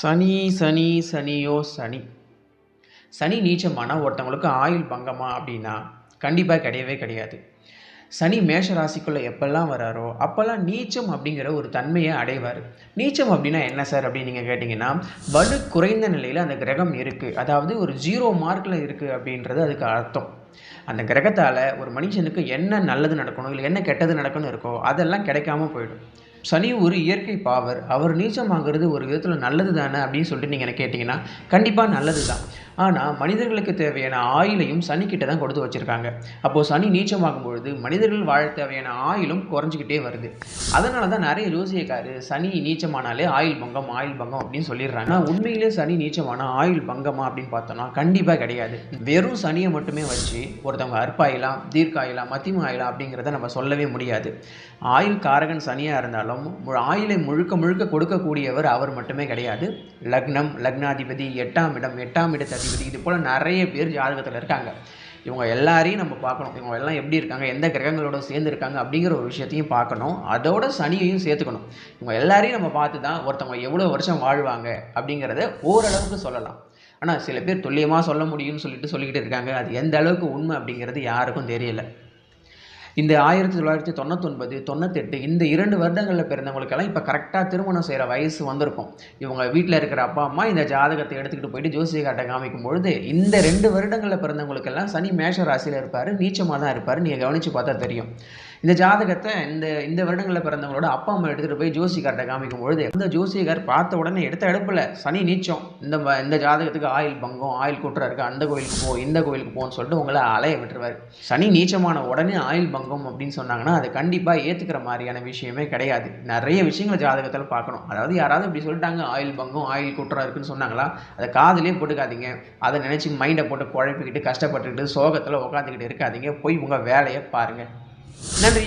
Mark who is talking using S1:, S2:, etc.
S1: சனி சனி சனியோ சனி. சனி நீச்சமானா ஒருத்தவங்களுக்கு ஆயுள் பங்கமா அப்படின்னா கண்டிப்பாக கிடையவே கிடையாது. சனி மேஷ ராசிக்குள்ளே எப்பெல்லாம் வராரோ அப்போல்லாம் நீச்சம் அப்படிங்கிற ஒரு தன்மையை அடைவார். நீச்சம் அப்படின்னா என்ன சார் அப்படின்னு நீங்கள் கேட்டிங்கன்னா, வலு குறைந்த நிலையில் அந்த கிரகம் இருக்குது, அதாவது ஒரு 0 மார்க்கில் இருக்குது அப்படின்றது அதுக்கு அர்த்தம். அந்த கிரகத்தால் ஒரு மனுஷனுக்கு என்ன நல்லது நடக்கணும் இல்லை என்ன கெட்டது நடக்கணும் இருக்கோ அதெல்லாம் கிடைக்காம போயிடும். சனி ஒரு இயற்கை பாவர். அவர் நீச்சமாகிறது ஒரு விதத்தில் நல்லது தானே அப்படின்னு சொல்லிட்டு நீங்கள் என்ன கேட்டிங்கன்னா, கண்டிப்பாக நல்லது தான். ஆனால் மனிதர்களுக்கு தேவையான ஆயுளையும் சனிக்கிட்ட தான் கொடுத்து வச்சுருக்காங்க. அப்போது சனி நீச்சமாகும் பொழுது மனிதர்கள் வாழ தேவையான ஆயுளும் குறைஞ்சிக்கிட்டே வருது. அதனால தான் நிறைய ஜோசியக்காரு சனி நீச்சமானாலே ஆயுள் பங்கம் ஆயுள் பங்கம் அப்படின்னு சொல்லிடுறாங்க. ஆனால் உண்மையிலே சனி நீச்சமான ஆயுள் பங்கமா அப்படின்னு பார்த்தோம்னா கண்டிப்பாக கிடையாது. வெறும் சனியை மட்டுமே வச்சு ஒருத்தவங்க அற்பாயிலாம், தீர்க்காயிலாம், மத்தியம ஆயிலாம் அப்படிங்கிறத நம்ம சொல்லவே முடியாது. ஆயுள் காரகன் சனியாக இருந்தாலும் ஆயுளை முழுக்க முழுக்க கொடுக்கக்கூடியவர் அவர் மட்டுமே கிடையாது. லக்னம், லக்னாதிபதி, 8ஆம் இடம், 8ஆம் இடத்து அதிபதி, இது போல் நிறைய பேர் ஜாதகத்தில் இருக்காங்க. இவங்க எல்லாரையும் நம்ம பார்க்கணும். இவங்க எல்லாம் எப்படி இருக்காங்க, எந்த கிரகங்களோட சேர்ந்து இருக்காங்க அப்படிங்கிற ஒரு விஷயத்தையும் பார்க்கணும். அதோட சனியையும் சேர்த்துக்கணும். இவங்க எல்லாரையும் நம்ம பார்த்து தான் ஒருத்தவங்க எவ்வளோ வருஷம் வாழ்வாங்க அப்படிங்கிறத ஓரளவுக்கு சொல்லலாம். ஆனால் சில பேர் துல்லியமாக சொல்ல முடியும்னு சொல்லிக்கிட்டு இருக்காங்க. அது எந்த அளவுக்கு உண்மை அப்படிங்கிறது யாருக்கும் தெரியல. இந்த 1999, 98 இந்த 2 வருடங்களில் பிறந்தவங்களுக்கெல்லாம் இப்போ கரெக்டாக திருமணம் செய்கிற வயசு வந்திருக்கும். இவங்க வீட்டில் இருக்கிற அப்பா அம்மா இந்த ஜாதகத்தை எடுத்துக்கிட்டு போயிட்டு ஜோசியக்கார்ட்ட காமிக்கும் பொழுது, இந்த 2 வருடங்களில் பிறந்தவங்களுக்கெல்லாம் சனி மேஷ ராசியில் இருப்பார், நீச்சமாக தான் இருப்பார். நீங்கள் கவனித்து பார்த்தா தெரியும். இந்த ஜாதகத்தை இந்த வருடங்களில் பிறந்தவங்களோட அப்பா அம்மா எடுத்துகிட்டு போய் ஜோசியக்கார்ட்ட காமிக்கும் பொழுது, இந்த ஜோசியக்கார் பார்த்த உடனே எடுத்த எடுப்பில் சனி நீச்சம், இந்த ஜாதகத்துக்கு ஆயுள் பங்கம், ஆயுள் கூட்டுறா இருக்குது, அந்த கோயிலுக்கு போ, இந்த கோயிலுக்கு போன்னு சொல்லிட்டு உங்களை அலைய விட்டுருவார். சனி நீச்சமான உடனே ஆயுள் பங்கம் அப்படின்னு சொன்னாங்கன்னா அது கண்டிப்பாக ஏற்றுக்கிற மாதிரியான விஷயமே கிடையாது. நிறைய விஷயங்களை ஜாதகத்தில் பார்க்கணும். அதாவது யாராவது இப்படி சொல்லிட்டாங்க ஆயுள் பங்கம் ஆயுள் கூட்டுறா இருக்குன்னு சொன்னாங்களா, அதை காதிலே போட்டுக்காதீங்க. அதை நினச்சி மைண்டை போட்டு குழப்பிக்கிட்டு கஷ்டப்பட்டுக்கிட்டு சோகத்தில் உட்காந்துக்கிட்டு இருக்காதீங்க. போய் உங்கள் வேலையை பாருங்கள். நன்றி.